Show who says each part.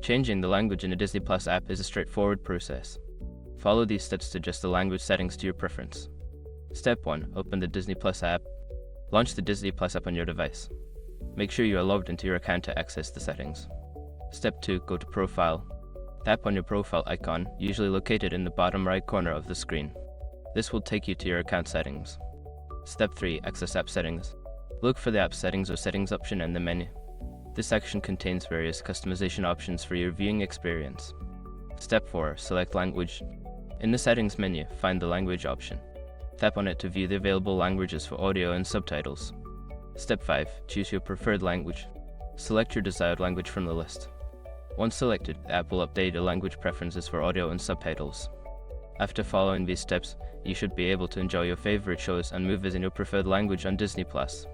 Speaker 1: Changing the language in a Disney Plus app is a straightforward process. Follow these steps to adjust the language settings to your preference. Step 1. Open the Disney Plus app. Launch the Disney Plus app on your device. Make sure you are logged into your account to access the settings. Step 2. Go to Profile. Tap on your profile icon, usually located in the bottom right corner of the screen. This will take you to your account settings. Step 3. Access app settings. Look for the app settings or settings option in the menu. This section contains various customization options for your viewing experience. Step 4. Select language. In the settings menu, find the language option. Tap on it to view the available languages for audio and subtitles. Step 5. Choose your preferred language. Select your desired language from the list. Once selected, the app will update the language preferences for audio and subtitles. After following these steps, you should be able to enjoy your favorite shows and movies in your preferred language on Disney Plus.